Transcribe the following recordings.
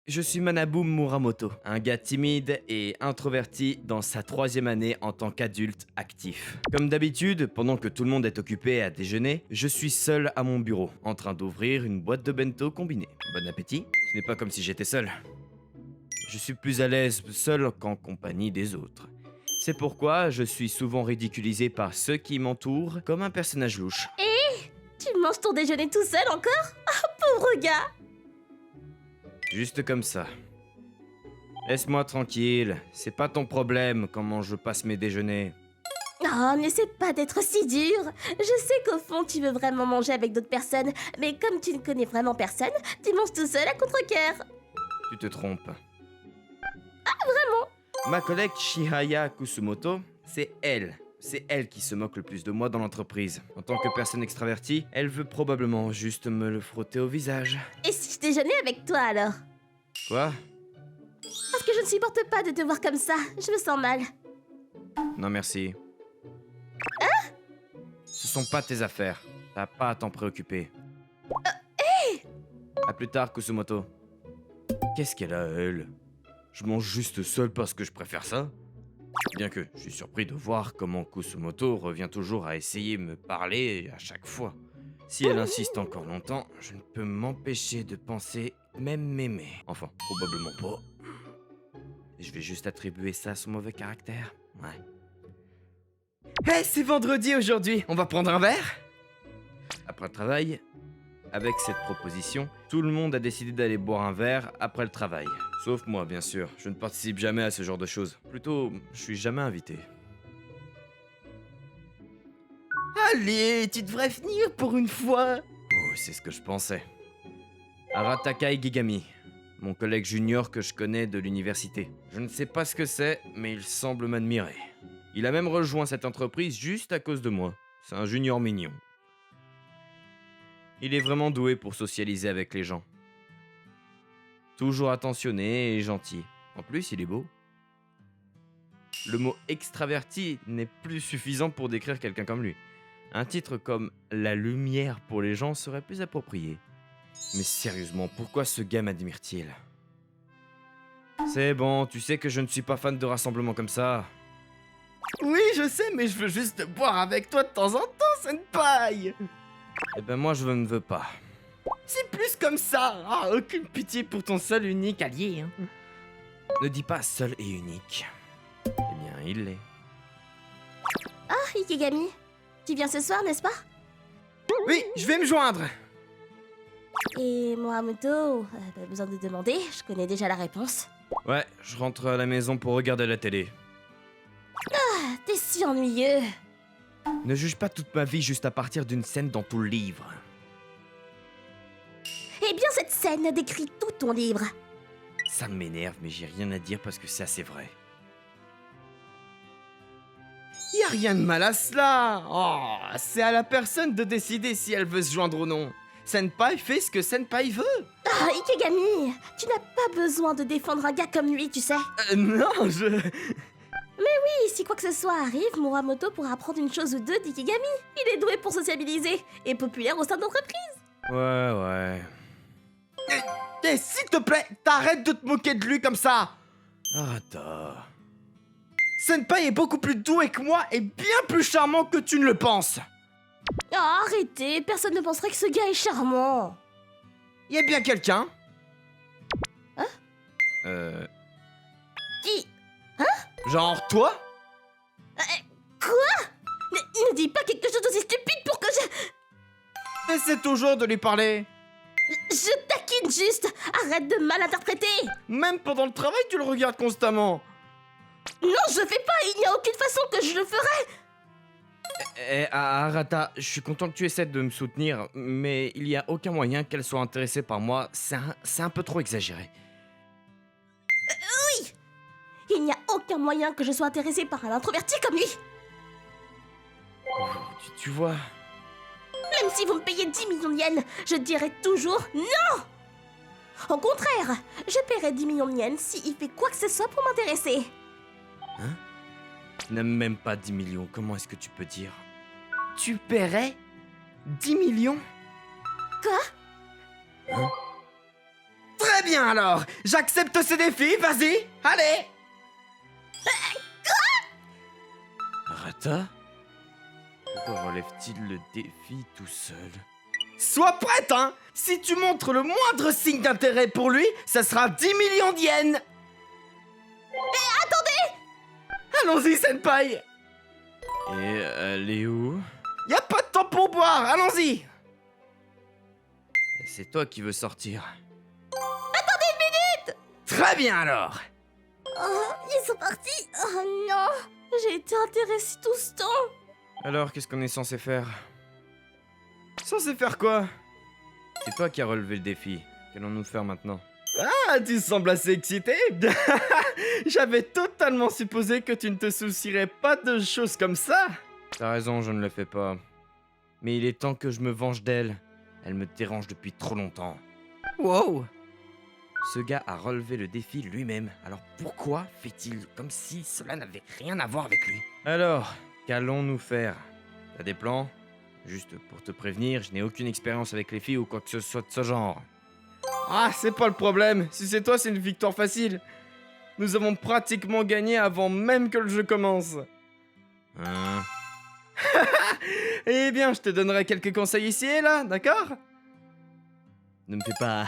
je suis Manabu Muramoto, un gars timide et introverti dans sa 3e année en tant qu'adulte actif. Comme d'habitude, pendant que tout le monde est occupé à déjeuner, je suis seul à mon bureau, en train d'ouvrir une boîte de bento combinée. Bon appétit, ce n'est pas comme si j'étais seul. Je suis plus à l'aise seul qu'en compagnie des autres. C'est pourquoi je suis souvent ridiculisé par ceux qui m'entourent comme un personnage louche. Tu manges ton déjeuner tout seul encore? Oh, pauvre gars! Juste comme ça. Laisse-moi tranquille, c'est pas ton problème comment je passe mes déjeuners. Oh, n'essaie pas d'être si dur. Je sais qu'au fond, tu veux vraiment manger avec d'autres personnes, mais comme tu ne connais vraiment personne, tu manges tout seul à contre-cœur. Tu te trompes. Ah, vraiment? Ma collègue Chihaya Kusumoto, c'est elle qui se moque le plus de moi dans l'entreprise. En tant que personne extravertie, elle veut probablement juste me le frotter au visage. Et si je déjeunais avec toi alors? Quoi? Parce que je ne supporte pas de te voir comme ça, je me sens mal. Non merci. Hein? Ce sont pas tes affaires. T'as pas à t'en préoccuper. À plus tard, Kusumoto. Qu'est-ce qu'elle a, elle? Je mange juste seul parce que je préfère ça? Bien que je suis surpris de voir comment Kusumoto revient toujours à essayer de me parler à chaque fois. Si elle insiste encore longtemps, je ne peux m'empêcher de penser même m'aimer. Enfin, probablement pas. Je vais juste attribuer ça à son mauvais caractère. Ouais. Hey, c'est vendredi aujourd'hui, on va prendre un verre? Après le travail, avec cette proposition, tout le monde a décidé d'aller boire un verre après le travail. Sauf moi, bien sûr. Je ne participe jamais à ce genre de choses. Plutôt, je suis jamais invité. Allez, tu devrais venir pour une fois. Oh, c'est ce que je pensais. Aratakai Gigami, mon collègue junior que je connais de l'université. Je ne sais pas ce que c'est, mais il semble m'admirer. Il a même rejoint cette entreprise juste à cause de moi. C'est un junior mignon. Il est vraiment doué pour socialiser avec les gens. Toujours attentionné et gentil. En plus, il est beau. Le mot extraverti n'est plus suffisant pour décrire quelqu'un comme lui. Un titre comme la lumière pour les gens serait plus approprié. Mais sérieusement, pourquoi ce gars m'admire-t-il? C'est bon, tu sais que je ne suis pas fan de rassemblements comme ça. Oui, je sais, mais je veux juste boire avec toi de temps en temps, senpai. Eh ben moi, je ne veux pas. C'est plus comme ça. Ah, aucune pitié pour ton seul unique allié. Hein. Ne dis pas seul et unique. Eh bien, il l'est. Ah, Ikegami, tu viens ce soir, n'est-ce pas? Oui, je vais me joindre. Et Muramoto, pas besoin de demander, je connais déjà la réponse. Ouais, je rentre à la maison pour regarder la télé. Ah, t'es si ennuyeux. Ne juge pas toute ma vie juste à partir d'une scène dans tout le livre. Eh bien, cette scène décrit tout ton livre. Ça m'énerve, mais j'ai rien à dire parce que c'est assez vrai. Y a rien de mal à cela. Oh, c'est à la personne de décider si elle veut se joindre ou non. Senpai fait ce que Senpai veut. Ah, Ikegami, tu n'as pas besoin de défendre un gars comme lui, tu sais. Non, je... Oui, si quoi que ce soit arrive, Muramoto pourra apprendre une chose ou deux d'Ikegami. Il est doué pour sociabiliser et populaire au sein de l'entreprise. Ouais. S'il te plaît, t'arrêtes de te moquer de lui comme ça. Arrête. Senpai est beaucoup plus doué que moi et bien plus charmant que tu ne le penses. Ah, arrêtez, personne ne penserait que ce gars est charmant. Y a bien quelqu'un? Hein? Qui? Genre toi? Quoi? Ne dis pas quelque chose d'aussi stupide pour que je... Essaie toujours de lui parler. Je taquine juste. Arrête de mal interpréter. Même pendant le travail, tu le regardes constamment. Non, je fais pas, il n'y a aucune façon que je le ferais. Arata, je suis content que tu essaies de me soutenir, mais il n'y a aucun moyen qu'elle soit intéressée par moi, c'est un peu trop exagéré. Oui. Il n'y a aucun moyen que je sois intéressée par un introverti comme lui. Tu vois... Même si vous me payez 10 millions de yens, je dirai toujours non. Au contraire, je paierai 10 millions de yens s'il fait quoi que ce soit pour m'intéresser. Hein? Tu n'aimes même pas 10 millions, comment est-ce que tu peux dire? Tu paierais 10 millions? Quoi? Hein? Très bien alors. J'accepte ce défi, vas-y, allez. Rata? Pourquoi relève-t-il le défi tout seul? Sois prête, hein. Si tu montres le moindre signe d'intérêt pour lui, ça sera 10 millions d'yens. Allons-y, Senpai. Et elle est où? Y a pas de temps pour boire, allons-y. C'est toi qui veux sortir. Très bien alors. Oh, ils sont partis. Oh non, j'ai été intéressée tout ce temps. Alors, qu'est-ce qu'on est censé faire? Censé faire quoi? C'est toi qui as relevé le défi. Qu'allons-nous faire maintenant? Ah, tu sembles assez excité. J'avais totalement supposé que tu ne te soucierais pas de choses comme ça. T'as raison, je ne le fais pas. Mais il est temps que je me venge d'elle. Elle me dérange depuis trop longtemps. Wow. Ce gars a relevé le défi lui-même. Alors pourquoi fait-il comme si cela n'avait rien à voir avec lui? Alors, qu'allons-nous faire? T'as des plans? Juste pour te prévenir, je n'ai aucune expérience avec les filles ou quoi que ce soit de ce genre. Ah, c'est pas le problème. Si c'est toi, c'est une victoire facile. Nous avons pratiquement gagné avant même que le jeu commence. Hein? Eh bien, je te donnerai quelques conseils ici et là, d'accord? Ne me fais pas...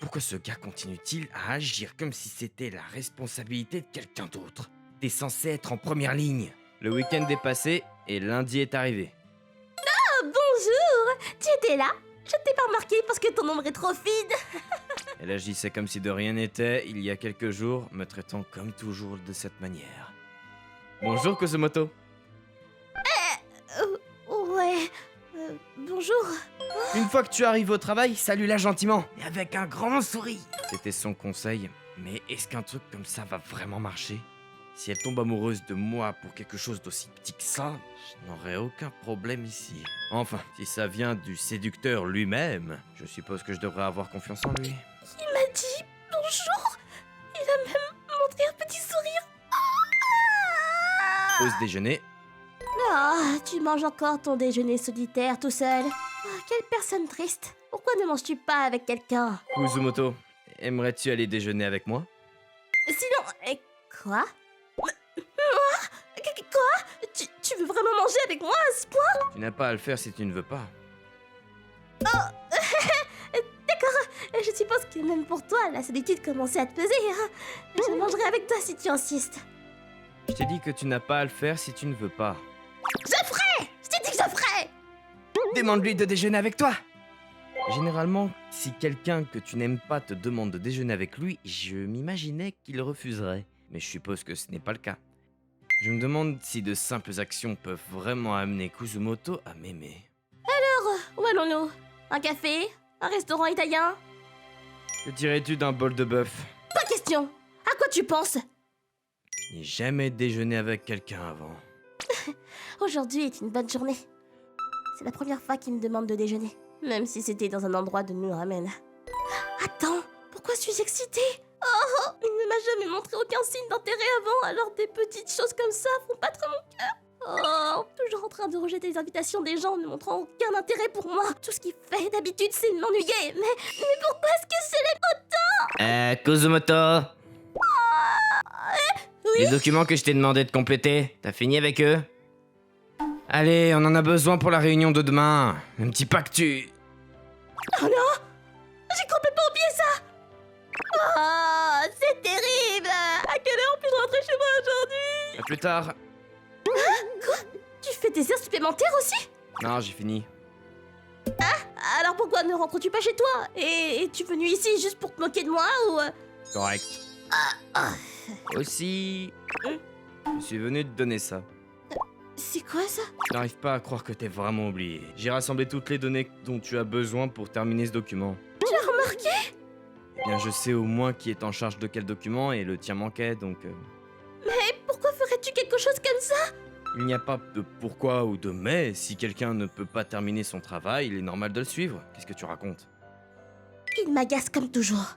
Pourquoi ce gars continue-t-il à agir comme si c'était la responsabilité de quelqu'un d'autre? T'es censé être en première ligne. Le week-end est passé et lundi est arrivé. Bonjour, tu étais là? Je t'ai pas remarqué parce que ton ombre est trop fine. Elle agissait comme si de rien n'était il y a quelques jours, me traitant comme toujours de cette manière. Bonjour Kozumoto. Ouais, bonjour. Une fois que tu arrives au travail, salue-la gentiment et avec un grand sourire. C'était son conseil, mais est-ce qu'un truc comme ça va vraiment marcher? Si elle tombe amoureuse de moi pour quelque chose d'aussi petit que ça, je n'aurai aucun problème ici. Enfin, si ça vient du séducteur lui-même, je suppose que je devrais avoir confiance en lui. Il m'a dit bonjour. Il a même montré un petit sourire. Pause déjeuner. Ah, tu manges encore ton déjeuner solitaire tout seul. Ah, quelle personne triste. Pourquoi ne manges-tu pas avec quelqu'un? Kozumoto, aimerais-tu aller déjeuner avec moi? Sinon, quoi? Quoi? Tu veux vraiment manger avec moi à ce point? Tu n'as pas à le faire si tu ne veux pas. Je suppose que même pour toi, la solitude commençait à te peser. Hein? Je mangerai avec toi si tu insistes. Je t'ai dit que tu n'as pas à le faire si tu ne veux pas. Je t'ai dit que je ferai. Demande-lui de déjeuner avec toi. Généralement, si quelqu'un que tu n'aimes pas te demande de déjeuner avec lui, je m'imaginais qu'il refuserait. Mais je suppose que ce n'est pas le cas. Je me demande si de simples actions peuvent vraiment amener Kozumoto à m'aimer. Où allons-nous? Un café? Un restaurant italien? Que dirais-tu d'un bol de bœuf? Pas question. À quoi tu penses? Je n'ai jamais déjeuné avec quelqu'un avant. Aujourd'hui est une bonne journée. C'est la première fois qu'il me demande de déjeuner. Même si c'était dans un endroit de nous ramène. Attends, pourquoi suis-je excitée? Oh, il ne m'a jamais montré aucun signe d'intérêt avant, alors des petites choses comme ça font battre mon cœur. Oh, toujours en train de rejeter les invitations des gens ne montrant aucun intérêt pour moi. Tout ce qu'il fait d'habitude, c'est de m'ennuyer. Mais pourquoi est-ce que je l'aime autant? Kozumoto! Oui? Les documents que je t'ai demandé de compléter, t'as fini avec eux? Allez, on en a besoin pour la réunion de demain. Un petit pactu. Oh non! J'ai complètement oublié ça! Oh, c'est terrible! À quelle heure puis-je rentrer chez moi aujourd'hui? À plus tard. Tu fais des heures supplémentaires aussi? Non, j'ai fini. Alors pourquoi ne rentres-tu pas chez toi? Et es-tu venu ici juste pour te moquer de moi ou... Correct. Aussi, je suis venu te donner ça. C'est quoi ça? Je n'arrive pas à croire que t'aies vraiment oublié. J'ai rassemblé toutes les données dont tu as besoin pour terminer ce document. Tu as remarqué? Eh bien, je sais au moins qui est en charge de quel document et le tien manquait, donc... Mais pourquoi ferais-tu quelque chose comme ça? Il n'y a pas de pourquoi ou de mais. Si quelqu'un ne peut pas terminer son travail, il est normal de le suivre. Qu'est-ce que tu racontes? Il m'agace comme toujours.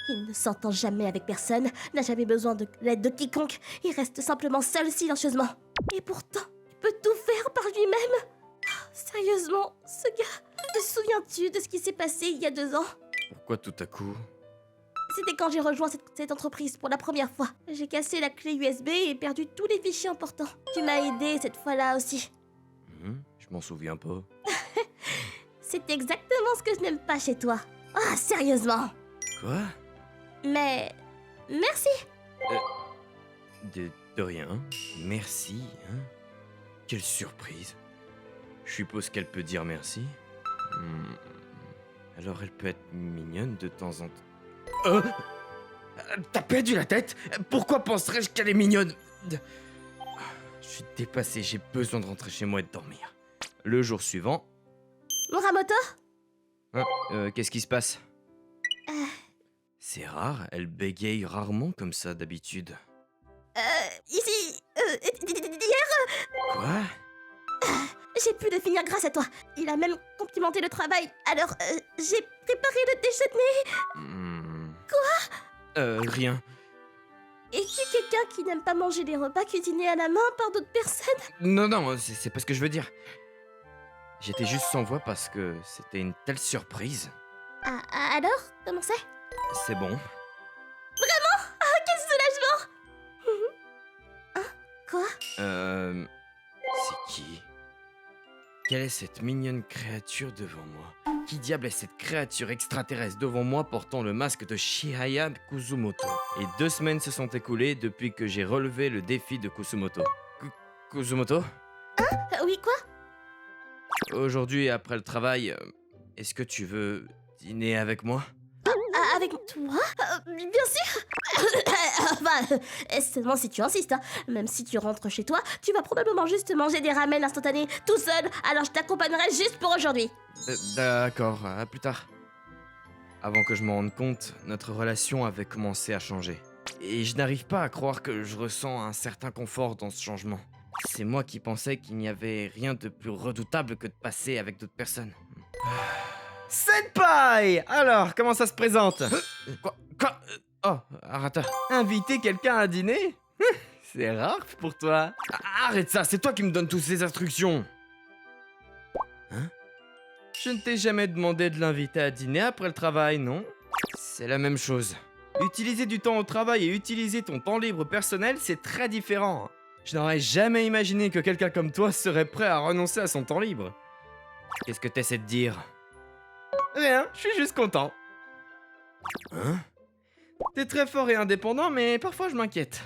Il ne s'entend jamais avec personne, n'a jamais besoin de l'aide de quiconque, il reste simplement seul silencieusement. Et pourtant, il peut tout faire par lui-même. Oh, sérieusement, ce gars, Te souviens-tu de ce qui s'est passé il y a 2 ans? Pourquoi tout à coup? C'était quand j'ai rejoint cette entreprise pour la première fois. J'ai cassé la clé USB et perdu tous les fichiers importants. Tu m'as aidé cette fois-là aussi. Je m'en souviens pas. C'est exactement ce que je n'aime pas chez toi. Ah, sérieusement. Quoi? Mais... merci. De rien. Merci, hein? Quelle surprise. Je suppose qu'elle peut dire merci. Alors elle peut être mignonne de temps en temps. T'as perdu la tête? Pourquoi penserais-je qu'elle est mignonne? Je suis dépassé, j'ai besoin de rentrer chez moi et de dormir. Le jour suivant... Muramoto? Qu'est-ce qui se passe? C'est rare, elle bégaye rarement comme ça d'habitude. Ici... hier, Quoi? j'ai pu le finir grâce à toi. Il a même complimenté le travail. Alors, j'ai préparé le déjeuner. Rien. Es-tu quelqu'un qui n'aime pas manger des repas cuisinés à la main par d'autres personnes? Non, c'est pas ce que je veux dire. J'étais juste sans voix parce que c'était une telle surprise. Alors? Comment c'est? C'est bon. Quel soulagement! Quoi? C'est qui? Quelle est cette mignonne créature devant moi? Qui diable est cette créature extraterrestre devant moi portant le masque de Shihaya Kusumoto? Et 2 semaines se sont écoulées depuis que j'ai relevé le défi de Kusumoto. Kusumoto? Oui, quoi? Aujourd'hui, après le travail, est-ce que tu veux dîner avec moi? Avec toi? Bien sûr! Enfin, seulement si tu insistes, hein. Même si tu rentres chez toi, tu vas probablement juste manger des ramen instantanés tout seul, alors je t'accompagnerai juste pour aujourd'hui. D'accord, à plus tard. Avant que je m'en rende compte, notre relation avait commencé à changer. Et je n'arrive pas à croire que je ressens un certain confort dans ce changement. C'est moi qui pensais qu'il n'y avait rien de plus redoutable que de passer avec d'autres personnes. Senpai! Alors, comment ça se présente? Quoi? Oh, Arata. Inviter quelqu'un à dîner? C'est rare pour toi. Arrête ça, c'est toi qui me donnes toutes ces instructions. Je ne t'ai jamais demandé de l'inviter à dîner après le travail, non? C'est la même chose. Utiliser du temps au travail et utiliser ton temps libre personnel, c'est très différent. Je n'aurais jamais imaginé que quelqu'un comme toi serait prêt à renoncer à son temps libre. Qu'est-ce que t'essaies de dire? Rien, je suis juste content. Hein? T'es très fort et indépendant, mais parfois je m'inquiète.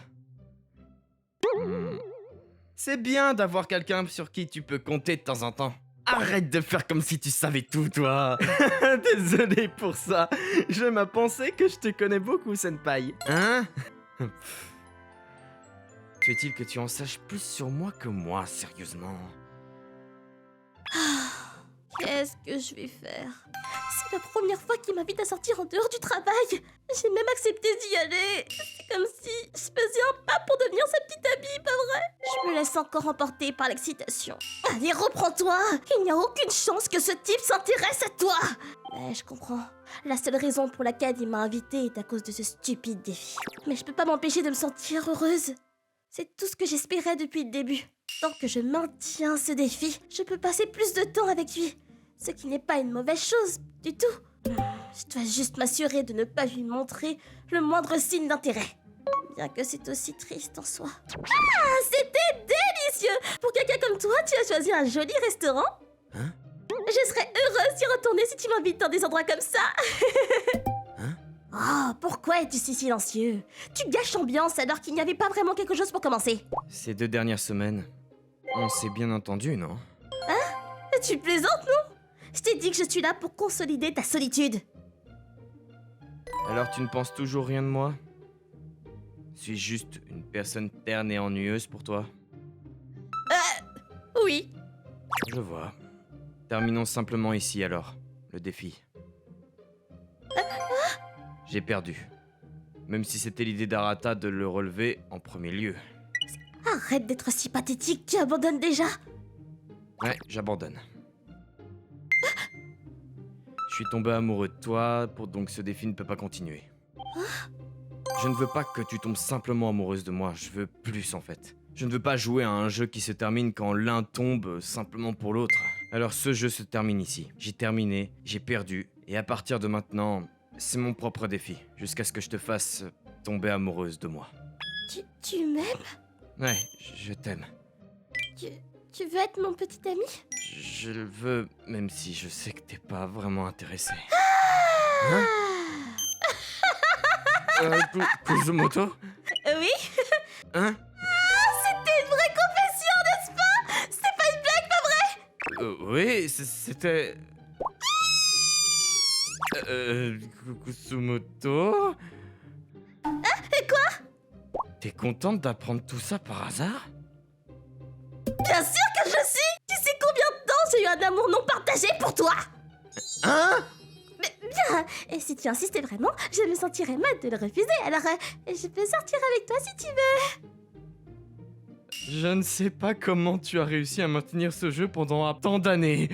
C'est bien d'avoir quelqu'un sur qui tu peux compter de temps en temps. Arrête de faire comme si tu savais tout, toi. Désolé pour ça. Je m'as pensé que je te connais beaucoup, Senpai. Hein? Fait-il que tu en saches plus sur moi que moi, sérieusement? Qu'est-ce que je vais faire? C'est la première fois qu'il m'invite à sortir en dehors du travail. J'ai même accepté d'y aller. C'est comme si je faisais un pas pour devenir sa petite amie, pas vrai? Je me laisse encore emporter par l'excitation. Allez, reprends-toi! Il n'y a aucune chance que ce type s'intéresse à toi! Mais je comprends. La seule raison pour laquelle il m'a invitée est à cause de ce stupide défi. Mais je peux pas m'empêcher de me sentir heureuse. C'est tout ce que j'espérais depuis le début. Tant que je maintiens ce défi, je peux passer plus de temps avec lui. Ce qui n'est pas une mauvaise chose du tout. Je dois juste m'assurer de ne pas lui montrer le moindre signe d'intérêt. Bien que c'est aussi triste en soi. Ah, c'était délicieux! Pour quelqu'un comme toi, tu as choisi un joli restaurant. Hein? Je serais heureuse d'y retourner si tu m'invites dans des endroits comme ça. Hein? Oh, pourquoi es-tu si silencieux? Tu gâches l'ambiance alors qu'il n'y avait pas vraiment quelque chose pour commencer. Ces 2 dernières semaines, on s'est bien entendu, non? Tu plaisantes, non? Je t'ai dit que je suis là pour consolider ta solitude. Alors tu ne penses toujours rien de moi? Suis-je juste une personne terne et ennuyeuse pour toi? Oui. Je vois. Terminons simplement ici alors, le défi. J'ai perdu. Même si c'était l'idée d'Arata de le relever en premier lieu. Arrête d'être si pathétique, tu abandonnes déjà. Ouais, j'abandonne. Je suis tombé amoureux de toi, donc ce défi ne peut pas continuer. Je ne veux pas que tu tombes simplement amoureuse de moi, je veux plus en fait. Je ne veux pas jouer à un jeu qui se termine quand l'un tombe simplement pour l'autre. Alors ce jeu se termine ici. J'ai terminé, j'ai perdu, et à partir de maintenant, c'est mon propre défi, jusqu'à ce que je te fasse tomber amoureuse de moi. Tu m'aimes? Ouais, je t'aime. Tu veux être mon petit ami? Je le veux, même si je sais que t'es pas vraiment intéressé. Ah! Hein? Kusumoto? Oui? Hein? C'était une vraie confession, n'est-ce pas? C'était pas une blague, pas vrai? Oui, c'était... Kusumoto? Et quoi? T'es contente d'apprendre tout ça par hasard? Bien sûr que je suis! Tu sais combien de temps j'ai eu un amour non partagé pour toi? Hein? Mais bien, et si tu insistais vraiment, je me sentirais mal de le refuser, alors je peux sortir avec toi si tu veux. Je ne sais pas comment tu as réussi à maintenir ce jeu pendant tant d'années.